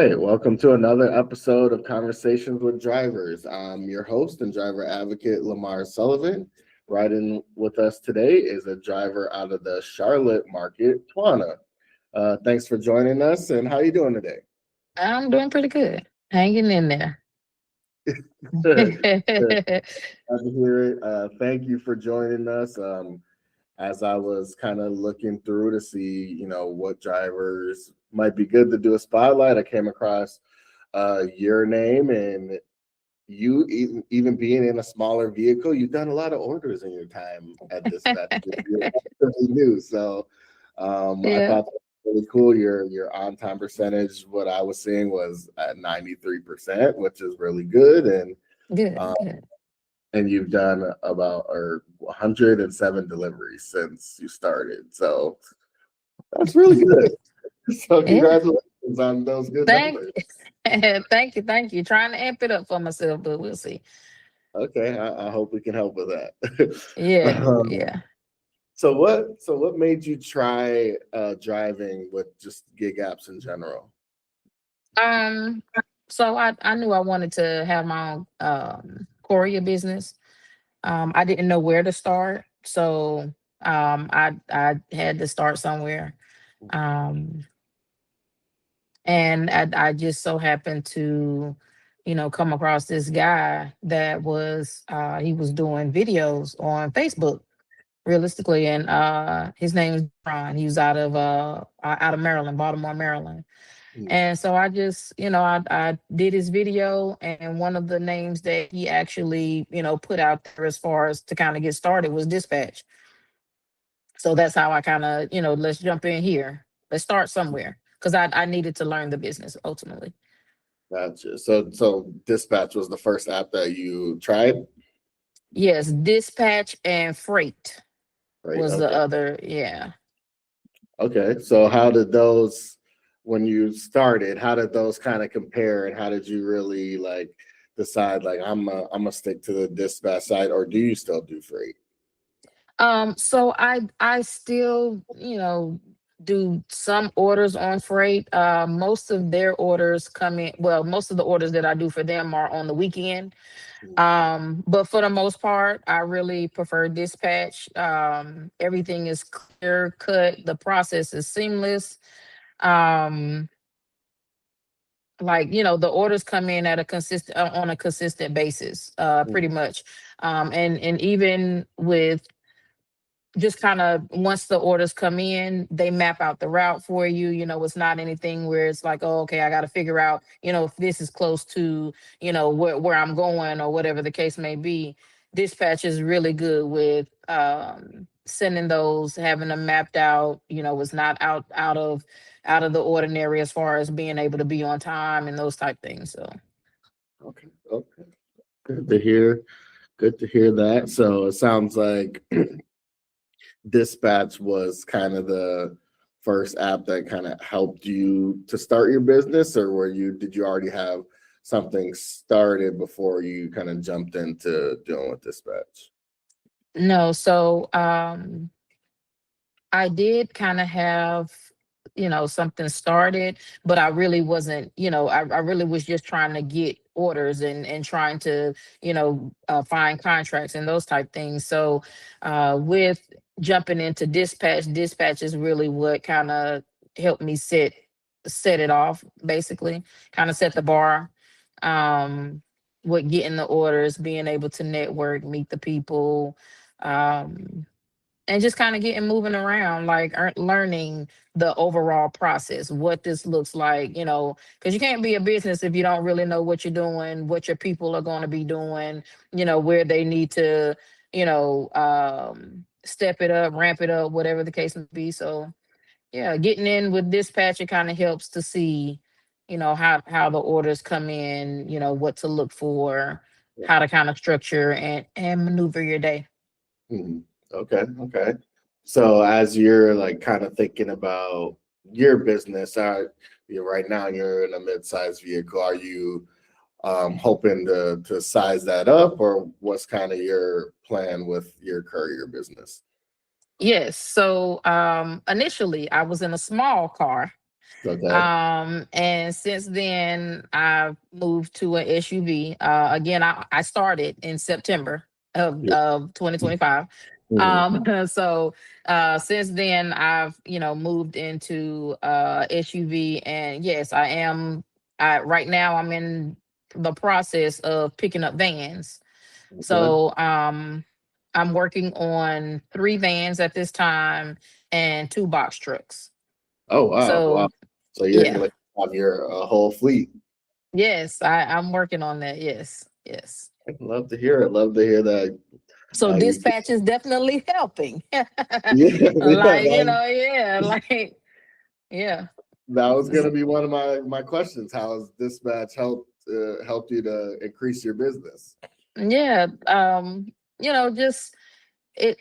right, welcome to another episode of Conversations with Drivers. I'm your host and driver advocate, Lamar Sullivan. Riding with us today is a driver out of the Charlotte market, Twanna. Thanks for joining us, and how you doing today? I'm doing pretty good. Hanging in there. Good. Glad to hear it. Thank you for joining us. As I was kind of looking through to see, what drivers might be good to do a spotlight, I came across your name, and you even being in a smaller vehicle, you've done a lot of orders in your time at dispatch. You're relatively new, so I Yeah, thought that was really cool. Your on time percentage, what I was seeing was at 93%, which is really good, good, um, good. and you've done about 107 deliveries since you started. So that's really good. So Yeah, congratulations on those good thank numbers. thank you, thank you. Trying to amp it up for myself, but we'll see. Okay, I hope we can help with that. Yeah, um, yeah. so what made you try driving with just gig apps in general? Um, so I knew I wanted to have my own courier business. I didn't know where to start, so I had to start somewhere. Um, and I just so happened to come across this guy that was he was doing videos on Facebook realistically, and his name is Ron. He was out of Maryland, Baltimore, Maryland. Mm. And so I just I did his video, and one of the names that he actually put out there as far as to kind of get started was Dispatch. So that's how I kind of, let's jump in here. Let's start somewhere because I needed to learn the business ultimately. Gotcha. So Dispatch was the first app that you tried, Yes, Dispatch and Freight right? was the Okay. other. Yeah. Okay. So how did those, when you started, how did those kind of compare, and how did you really like decide like I'm gonna stick to the Dispatch side, or do you still do freight? So I still, do some orders on Freight. Most of their orders come in. Well, most of the orders that I do for them are on the weekend. But for the most part, I really prefer Dispatch. Everything is clear cut. The process is seamless. Um, like the orders come in at a consistent on a consistent basis, pretty much. And even with just kind of once the orders come in, they map out the route for you. It's not anything where it's like, oh, okay, I got to figure out, if this is close to, where I'm going or whatever the case may be. Dispatch is really good with sending those, having them mapped out. It's not out of the ordinary as far as being able to be on time and those type things. So Okay. Okay. Good to hear. Good to hear that. So it sounds like Dispatch was kind of the first app that kind of helped you to start your business, or did you already have something started before you kind of jumped into dealing with Dispatch? no, so I did kind of have, something started, but I really wasn't, I really was just trying to get orders and trying to, find contracts and those type things. So with jumping into Dispatch is really what kind of helped me set it off, basically, kind of set the bar. Um, with getting the orders, being able to network, meet the people. And just kind of getting moving around, like learning the overall process, what this looks like, because you can't be a business if you don't really know what you're doing, what your people are going to be doing, where they need to, step it up, ramp it up, whatever the case may be. So, yeah, getting in with Dispatch, it kind of helps to see, how the orders come in, what to look for, Yeah. how to kind of structure and maneuver your day. Mhm. Okay. Okay. So as you're like kind of thinking about your business, right now you're in a mid-sized vehicle. Are you hoping to size that up, or what's kind of your plan with your courier business? Yes. So initially I was in a small car. Okay. And since then, I've moved to an SUV. Again, I started in September Yeah. of 2025. Mhm. So since then, I've moved into SUV, and yes, I am. Right now, I'm in the process of picking up vans. Okay. So I'm working on 3 vans at this time and 2 box trucks. Oh wow, wow. So So you're yeah. gonna have your whole fleet. Yes, I'm working on that. Yes, yes. I'd love to hear it. Love to hear that. So You dispatch is definitely helping. yeah, yeah. Like, yeah, like, yeah. That was S- gonna be one of my questions. How has dispatch helped you to increase your business? Yeah. Just it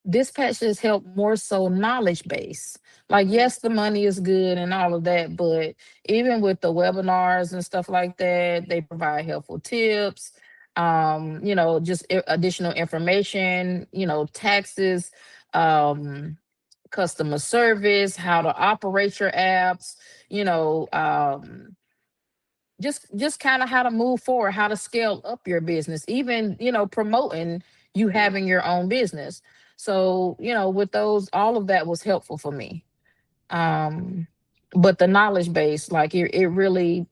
dispatches help more so knowledge base. Like, Mm, yes, the money is good and all of that, but even with the webinars and stuff like that, they provide helpful tips, just additional information, taxes, um customer service, how to operate your apps, you know just kind of how to move forward, how to scale up your business, even promoting you mm, having your own business. So with those, all of that was helpful for me. um but the knowledge base, like, it really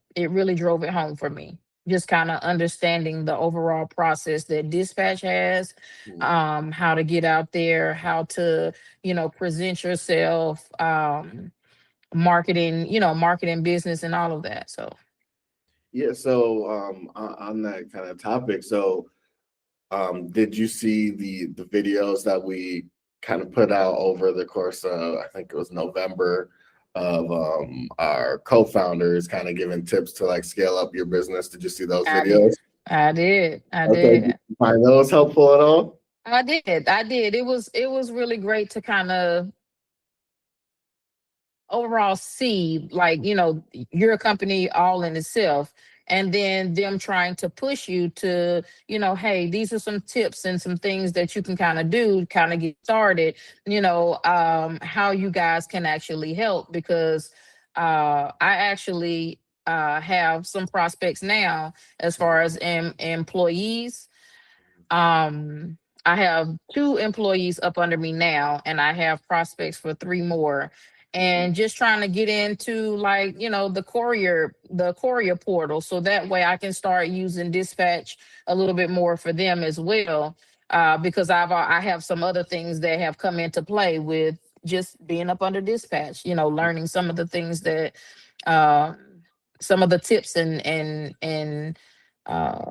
drove it home for me, just kind of understanding the overall process that dispatch has, mm. how to get out there, how to present yourself, marketing business and all of that. So Yeah. So on that kind of topic, so did you see the videos that we kind of put out over the course of, I think it was November, of our co-founders kind of giving tips to like scale up your business? Did you see those I did. videos? I Okay, did did. you find those helpful at all? I did. It was really great to kind of overall see, like, you're a company all in itself, and then them trying to push you to, hey, these are some tips and some things that you can kind of do, kind of get started, how you guys can actually help, because I actually have some prospects now as far as employees. um, I have 2 employees up under me now, and I have prospects for 3 more. Mhm, And just trying to get into, like, the courier portal, so that way I can start using dispatch a little bit more for them as well. Because I have some other things that have come into play with just being up under dispatch. Learning some of the things that, uh, some of the tips and uh,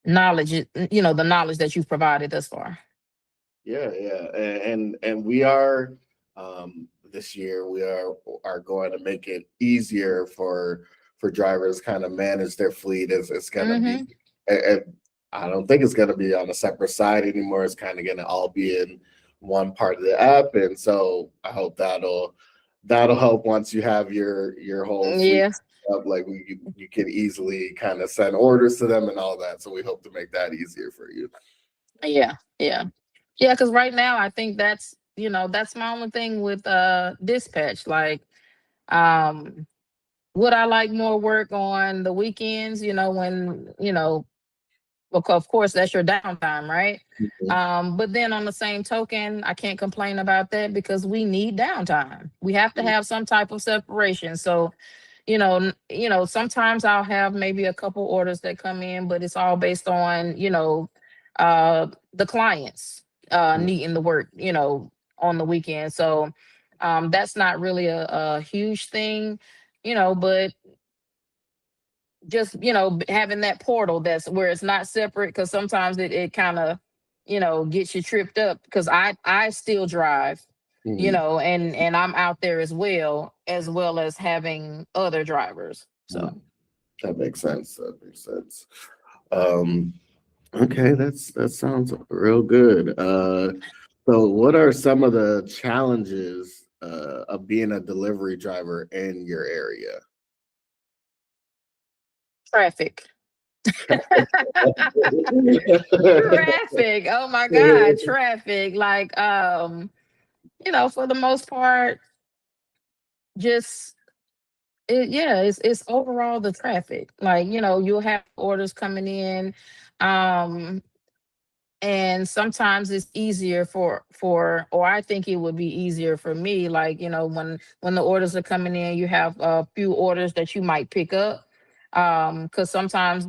knowledge, the knowledge that you've provided thus far. yeah, yeah, and we are this year we are going to make it easier for drivers kind of manage their fleet. It's going to be, Mm-hmm. and I don't think it's going to be on a separate side anymore. It's kind of going to all be in one part of the app, and so I hope that'll help once you have your whole fleet Yeah, up. Like you can easily kind of send orders to them and all that. So we hope to make that easier for you. yeah, yeah, yeah. Because right now, I think that's my only thing with dispatch. Like, um, would I like more work on the weekends? When well, of course, that's your downtime, right? Mhm. But then on the same token, I can't complain about that, because we need downtime. We have to have some type of separation. So, sometimes I'll have maybe a couple orders that come in, but it's all based on, the clients needing the work, on the weekend. So that's not really a huge thing, but just having that portal that's where it's not separate, because sometimes it kind of gets you tripped up, because I still drive, Mhm. and I'm out there as well as having other drivers. So Mhm. That makes sense. That makes sense. Um, okay, that sounds real good. So what are some of the challenges of being a delivery driver in your area? traffic. Traffic, oh my god, traffic, like, for the most part, just It's overall the traffic. Like, you'll have orders coming in. Um, and sometimes it's easier or I think it would be easier for me, like, when the orders are coming in, you have a few orders that you might pick up, because sometimes,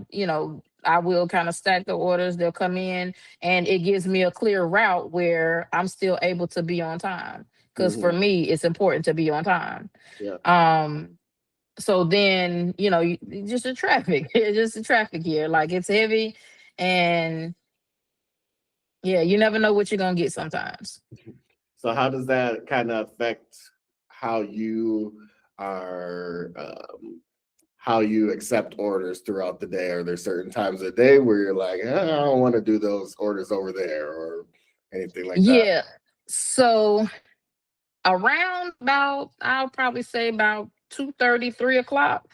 I will kind of stack the orders, they'll come in, and it gives me a clear route where I'm still able to be on time, because for Hmm. me it's important to be on time. Yeah. um so then, just the traffic, it's just the traffic here, like, it's heavy. And yeah, you never know what you're gonna get sometimes. So how does that kind of affect how you are, how you accept orders throughout the day? Are there certain times of the day where you're like, I don't want to do those orders over there or anything like that? Yeah. So around about, I'll probably say about 2:30, 3 o'clock.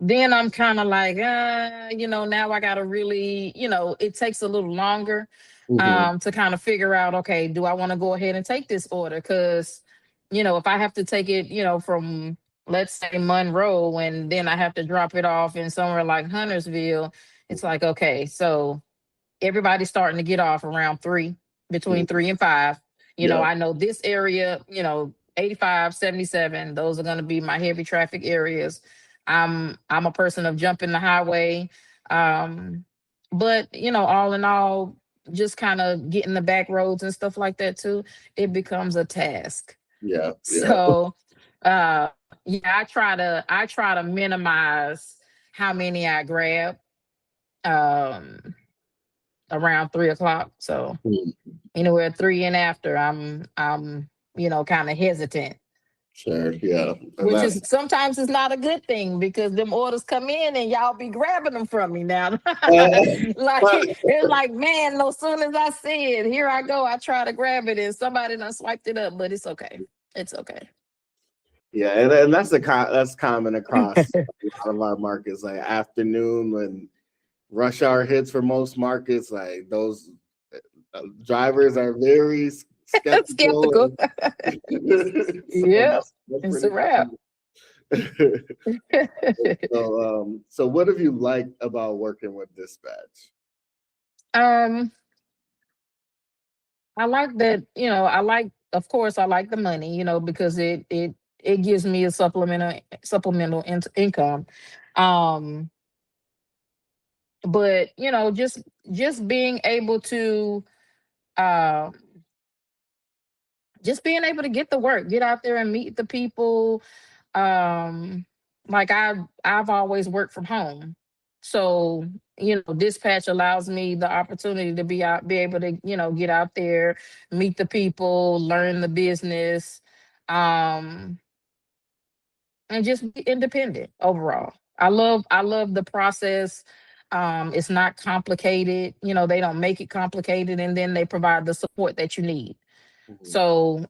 Then I'm kind of like, now I gotta really, it takes a little longer Hmm. to kind of figure out, okay, do I want to go ahead and take this order? Because, if I have to take it, from, let's say, Monroe, and then I have to drop it off in somewhere like Huntersville, it's like, okay, so everybody's starting to get off around three, between Hmm. 3 and 5. Yeah. I know this area, 85, 77, those are going to be my heavy traffic areas. I'm a person of jumping the highway. Um, but all in all, just kind of getting the back roads and stuff like that too, it becomes a task. Yeah. Yeah. So uh yeah, I try to minimize how many I grab. Um Around 3 o'clock. So Mhm. anywhere three and after, I'm kind of hesitant, Sure. Yeah. And which that's is sometimes is not a good thing, because them orders come in and y'all be grabbing them from me now. Like, it's like, man, no soon as I see it, here I go. I try to grab it and somebody done swiped it up, but it's okay. It's okay. yeah, and that's common across a lot of our markets. Like afternoon when rush hour hits for most markets, like those drivers are very Skeptical. skeptical. So Yep. that's It's a pretty wrap. common. So what have you liked about working with dispatch? um I like that, of course, I like the money, because it gives me a supplemental income. Um, but just being able to uh, just being able to get the work, get out there and meet the people. um like I've always worked from home, so dispatch allows me the opportunity to be able to get out there, meet the people, learn the business, um and just be independent overall. I love the process. It's not complicated, they don't make it complicated, and then they provide the support that you need. Mhm. So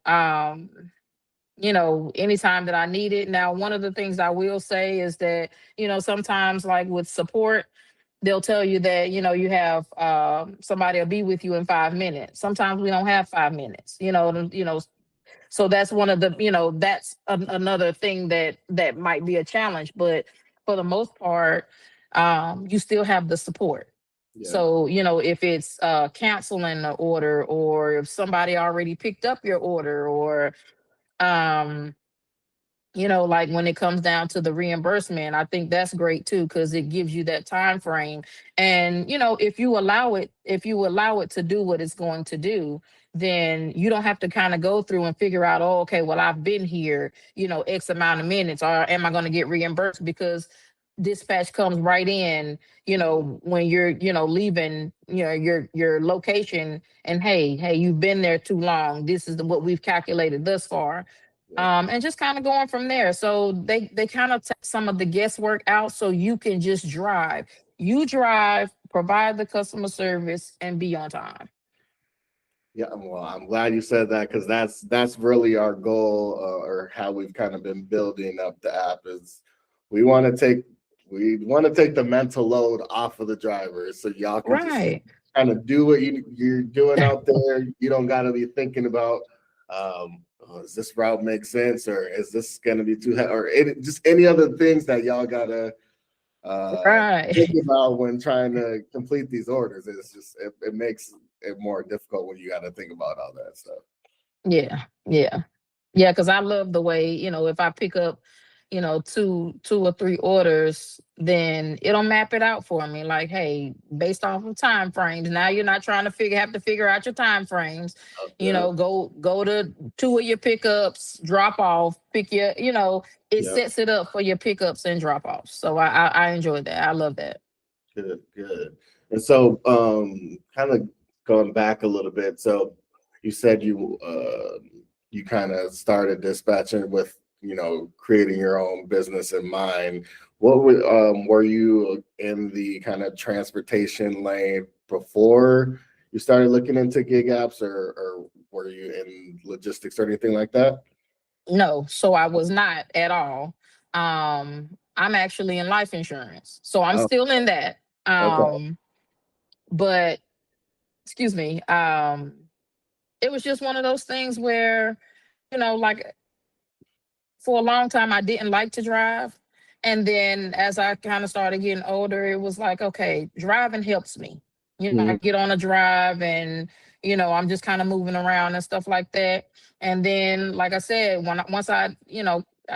anytime that I need it. Now, one of the things I will say is that, sometimes, like with support, they'll tell you that, you have somebody will be with you in 5 minutes. Sometimes we don't have 5 minutes, so that's one of the, that's another thing that might be a challenge. But for the most part, you still have the support. Yeah. So, if it's canceling the order, or if somebody already picked up your order, or um like when it comes down to the reimbursement, I think that's great too, because it gives you that time frame. And if you allow it to do what it's going to do, then you don't have to kind of go through and figure out, oh, okay, well, I've been here, X amount of minutes, or am I going to get reimbursed? Because dispatch comes right in, when you're, leaving, your location, and hey, you've been there too long. This is what we've calculated thus far. Yeah. And just kind of going from there. So they kind of take some of the guesswork out, so you can just drive. You drive, provide the customer service, and be on time. Yeah, well, I'm glad you said that because that's really our goal, or how we've kind of been building up the app is we want to take we want to take the mental load off of the drivers, so y'all can just Right. kind of do what you're doing out there. You don't got to be thinking about oh, does this route make sense, or is this going to be too heavy, or just any other things that y'all gotta Right. think about when trying to complete these orders. It's just it makes it more difficult when you got to think about all that stuff. Yeah. Yeah. Yeah, because I love the way, if I pick up, two or three orders, then it'll map it out for me. Like, hey, based off of time frames. Now you're not trying to have to figure out your time frames. Yeah, Go to two of your pickups, drop off, pick your, it yeah, sets it up for your pickups and drop offs. So I enjoy that. I love that. good, good. And so, kind of going back a little bit. So, you said you kind of started dispatching with creating your own business in mind. What were you in the kind of transportation lane before you started looking into gig apps, or were you in logistics or anything like that? No, so I was not at all. I'm actually in life insurance. So I'm Oh, still in that. okay. But excuse me, it was just one of those things where, like for a long time I didn't like to drive. And then as I kind of started getting older, it was like, okay, driving helps me. I Mhm. get on a drive and, I'm just kind of moving around and stuff like that. And then, like I said, once I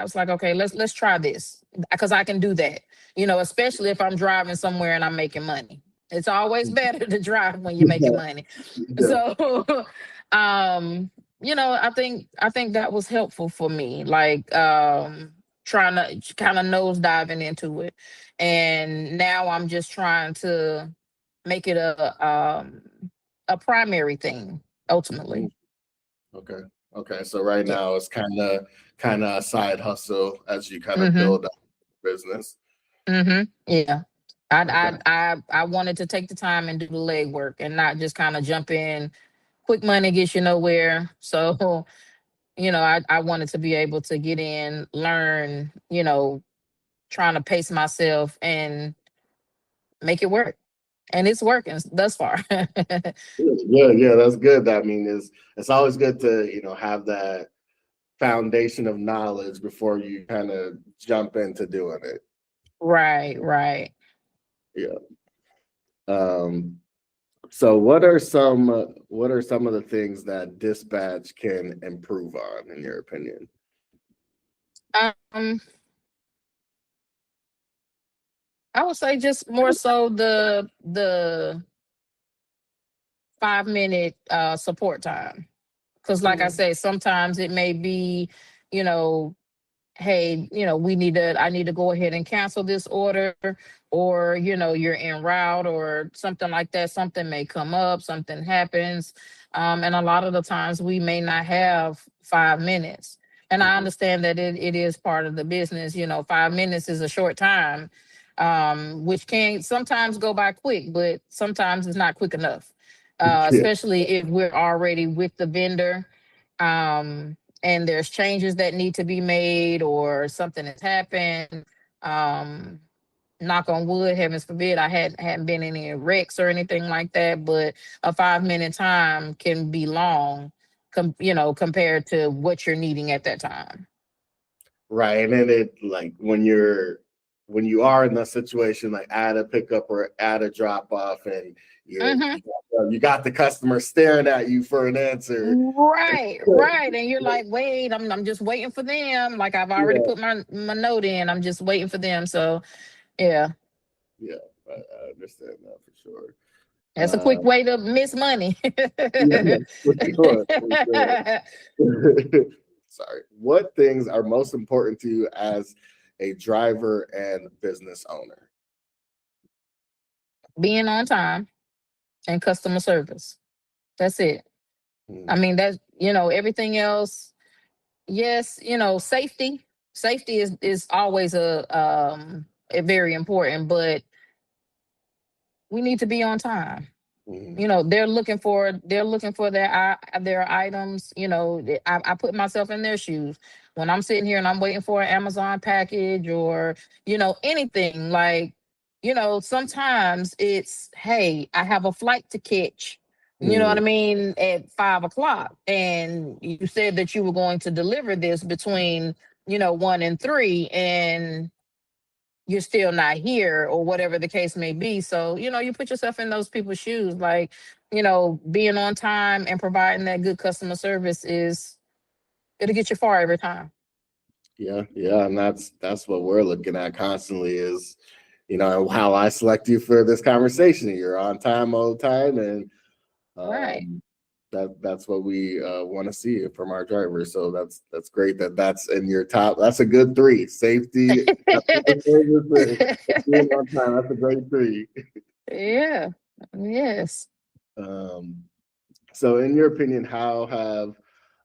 was like, okay, let's try this because I can do that. Especially if I'm driving somewhere and I'm making money. It's always better to drive when you're making money. Yeah. So, um, I think that was helpful for me, like trying to kind of nose diving into it. And now I'm just trying to make it a primary thing ultimately. Mhm. Okay. Okay. So right Yeah. now it's kind of a side hustle as you kind of Mhm. build up business. Mhm. Yeah. Okay. I wanted to take the time and do the legwork and not just kind of jump in. Quick money gets you nowhere. So, I wanted to be able to get in, learn, trying to pace myself and make it work. And it's working thus far. Yeah, yeah, that's good. I mean, it's always good to, have that foundation of knowledge before you kind of jump into doing it. Right, right. Yeah. Um, so what are some of the things that dispatch can improve on in your opinion? Um, I would say just more so the 5 minute support time. Cause like I Mm, say, sometimes it may be, you know, hey, I need to go ahead and cancel this order, or, you're en route or something like that. Something may come up, something happens. And a lot of the times we may not have 5 minutes. And I mhm. understand that it is part of the business. 5 minutes is a short time, which can sometimes go by quick, but sometimes it's not quick enough, Yeah, especially if we're already with the vendor. And there's changes that need to be made or something has happened. Um, Knock on wood, heavens forbid, I hadn't been in any wrecks or anything like that, but a 5 minute time can be long, compared to what you're needing at that time. right. And then it like when you are in that situation, like at a pickup or at a drop off, and you Hmm. you you got the customer staring at you for an answer. Right, right. And you're like, wait, I'm just waiting for them. Like I've already Yeah, put my note in. I'm just waiting for them. So yeah, yeah, I understand that for sure. that's a quick Uh, way to miss money. yeah, for sure, for sure. Sorry. What things are most important to you as a driver and business owner? Being on time and customer service. That's it. I Mm, mean, that's, everything else. Yes, safety. Safety is always a very important, but we need to be on time. mm, They're looking for their items. I put myself in their shoes when I'm sitting here and I'm waiting for an Amazon package or anything like, sometimes it's, hey, I have a flight to catch, You know what I Mm, mean, at 5 o'clock. And you said that you were going to deliver this between, 1 and 3, and you're still not here, or whatever the case may be. So, you put yourself in those people's shoes. Like, being on time and providing that good customer service it'll get you far every time. yeah, yeah, and that's what we're looking at constantly is, how I select you for this conversation. You're on time all the time, and Right. um, that's what we want to see from our drivers. So that's great that that's in your top. That's a good three. Safety, customer service, and being on time. That's a great three. Yeah. Yes. Um, so, in your opinion, how have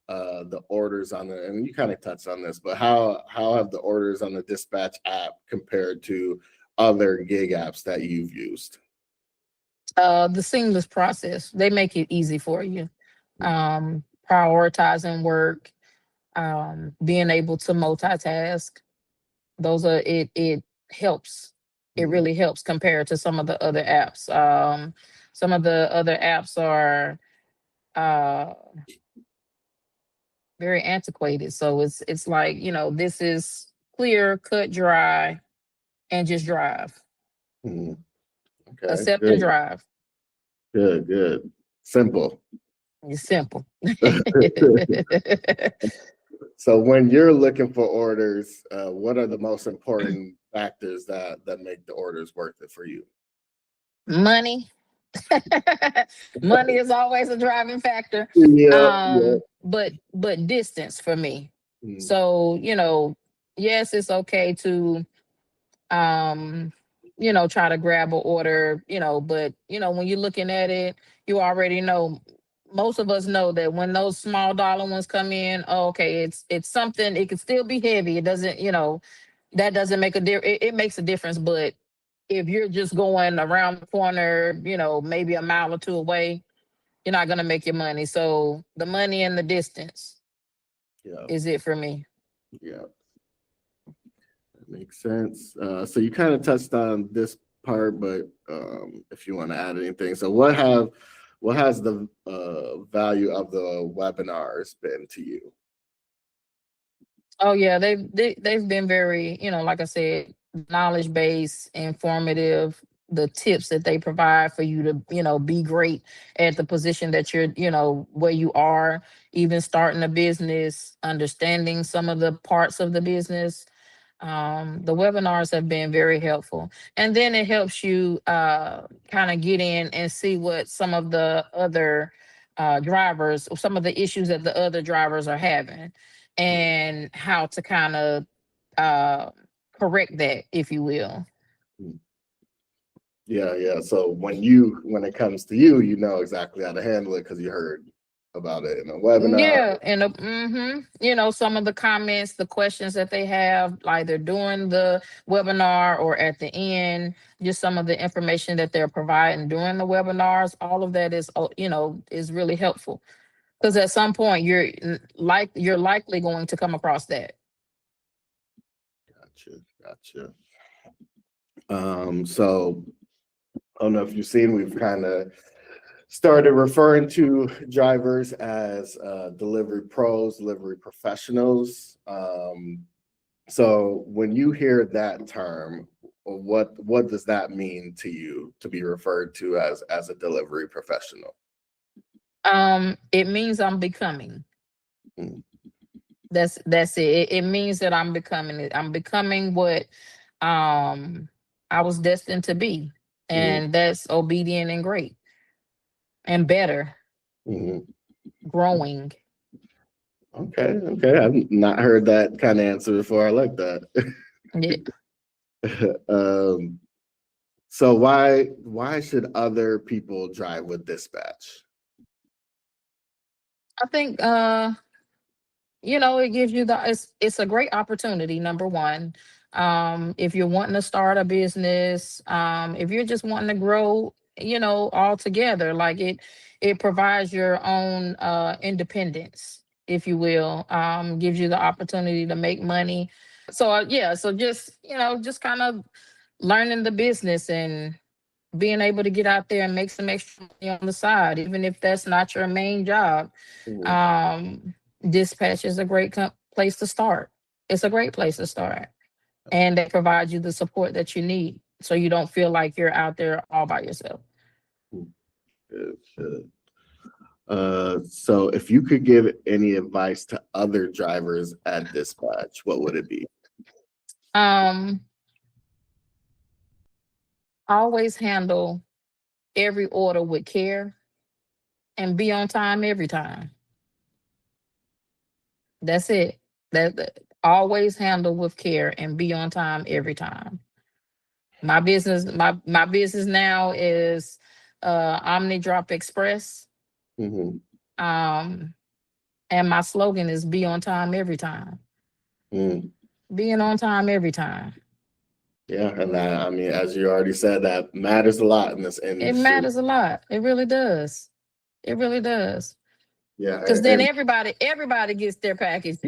the orders on the, and you kind of touched on this, but how have the orders on the dispatch app compared to other gig apps that you've used? The seamless process. They make it easy for you. Prioritizing work, being able to multitask. Those are it helps. It Mhm. really helps compared to some of the other apps. Some of the other apps are uh very antiquated. So it's like, this is clear, cut, dry, and just drive. Mhm. Okay, Accept and good, drive. good. Simple. It's simple. So when you're looking for orders, what are the most important factors that make the orders worth it for you? Money. Money is always a driving factor. Yeah, yeah. But distance for me. Mm, So, yes, it's okay to um try to grab an order, but when you're looking at it, you already know. Most of us know that when those small dollar ones come in, oh, okay, it's something. It can still be heavy. It doesn't, that doesn't make a difference. It makes a difference, but if you're just going around the corner, maybe a mile or two away, you're not gonna make your money. So the money and the distance yeah, is it for me. yeah. That makes sense. So you kind of touched on this part, but if you want to add anything, so what has the value of the webinars been to you? Oh yeah, they've been very, like I said, knowledge based, informative. The tips that they provide for you to, be great at the position that you're, where you are, even starting a business, understanding some of the parts of the business. The webinars have been very helpful, and then it helps you kind of get in and see what some of the other drivers, some of the issues that the other drivers are having, and how to kind of uh, correct that, if you will. Yeah, yeah. So when it comes to you, you know exactly how to handle it because you heard about it in a webinar. Yeah, and some of the comments, the questions that they have, either during the webinar or at the end, just some of the information that they're providing during the webinars, all of that is, is really helpful, because at some point you're likely going to come across that. Gotcha, gotcha. So I don't know if you've seen, we've kind of started referring to drivers as delivery pros, delivery professionals. So when you hear that term, what does that mean to you to be referred to as a delivery professional? It means I'm becoming. Mm, That's it. It means that I'm becoming it. I'm becoming what um I was destined to be. mhm, And that's obedient and great and better, mhm. growing. Okay, okay. I've not heard that kind of answer before. I like that. Yeah. um, so why should other people drive with dispatch? I think it gives you it's a great opportunity, number one. If you're wanting to start a business, if you're just wanting to grow, all together, like it provides your own independence, if you will. Gives you the opportunity to make money. So yeah, so just kind of learning the business, and being able to get out there and make some extra money on the side, even if that's not your main job. Mhm. Um, Dispatch is a great place to start. It's a great place to start, and they provide you the support that you need, so you don't feel like you're out there all by yourself. Good, good. So if you could give any advice to other drivers at dispatch, what would it be? Um, Always handle every order with care and be on time every time. That's it. Always handle with care and be on time every time. My business now is Omni Drop Express. Hmm. Um and my slogan is be on time every time. Mm. Being on time every time. Yeah, and I mean, as you already said, that matters a lot in this It industry. matters a lot. It really does. It really does. Yeah, Cause then and everybody gets their packages.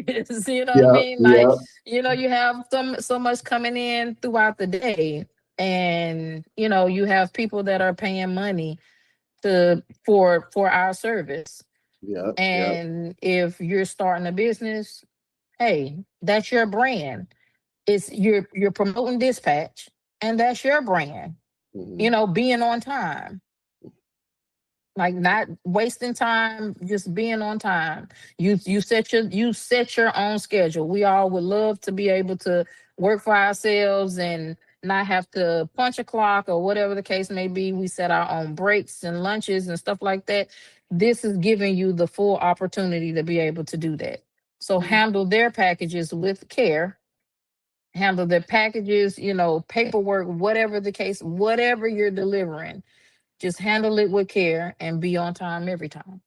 You know what I yeah, mean? Like, yeah, you have so much coming in throughout the day. And you have people that are paying money for our service. yeah, yeah. And if you're starting a business, hey, that's your brand. It's you're promoting dispatch, and that's your brand. Hmm. Being on time, like not wasting time, just being on time. You set your own schedule. We all would love to be able to work for ourselves and not have to punch a clock or whatever the case may be. We set our own breaks and lunches and stuff like that. This is giving you the full opportunity to be able to do that. So handle their packages with care, handle their packages, paperwork, whatever the case, whatever you're delivering, just handle it with care and be on time every time.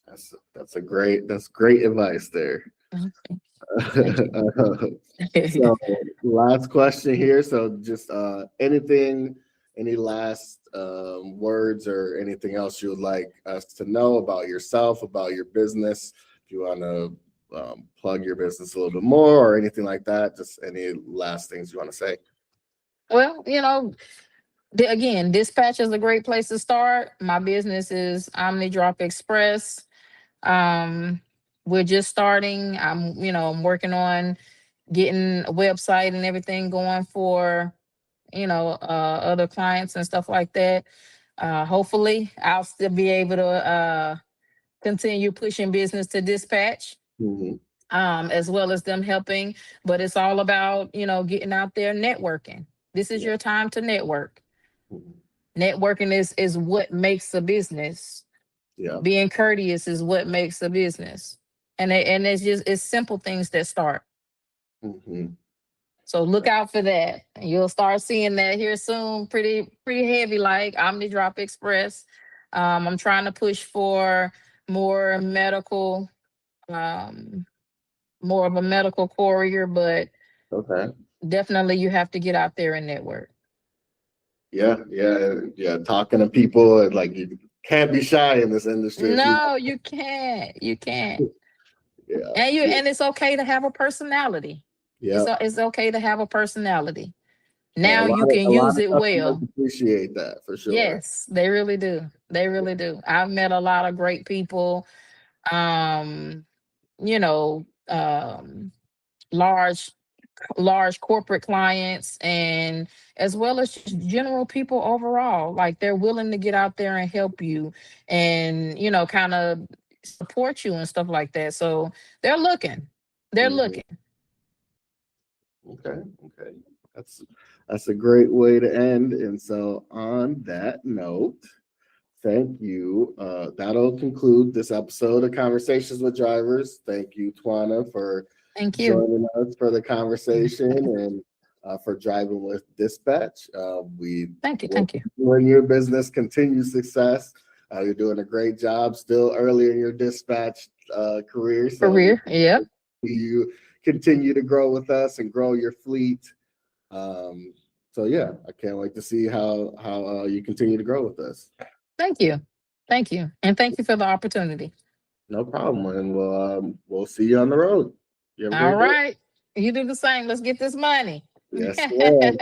That's great advice there. Thank you. So last question here. So just anything, any last words or anything else you would like us to know about yourself, about your business? If you want to plug your business a little bit more or anything like that, just any last things you want to say? Well, again, dispatch is a great place to start. My business is Omni Drop Express. Um, we're just starting. I'm working on getting a website and everything going for other clients and stuff like that. Hopefully, I'll still be able to continue pushing business to dispatch, Hmm. as well as them helping. But it's all about getting out there networking. This is Yeah. your time to network. Mhm. Networking is what makes a business. Yeah. Being courteous is what makes a business. And it's simple things that start. Hmm. So look out for that. You'll start seeing that here soon. Pretty heavy, like Omni Drop Express. I'm trying to push for more medical, um, more of a medical courier, but Okay. definitely you have to get out there and network. Yeah, yeah, yeah. Talking to people and like you can't be shy in this industry if you. No, you can't. You can't. Yeah, And yeah, it's okay to have a personality. yeah. It's okay to have a personality. And Now you can a lot use of it customers well. appreciate that for sure. Yes, they really do. They really do. I've met a lot of great people, um, you know, large corporate clients, and as well as just general people overall. Like they're willing to get out there and help you and kind of support you and stuff like that. So they're looking. They're Mhm. looking. Okay, okay. That's that's a great way to end. And so on that note, thank you. That'll conclude this episode of Conversations with Drivers. Thank you, Twanna, for Thank you. joining us for the conversation and for driving with Dispatch. We Thank you. wish Thank you. you and your business continued success. You're doing a great job still early in your dispatch career. So Career. Yep. you continue to grow with us and grow your fleet. Um, so yeah, I can't wait to see how you continue to grow with us. Thank you. Thank you. And thank you for the opportunity. No problem, and we'll see you on the road. You have a All great day. right. You do the same. Let's get this money. Yes, ma'am.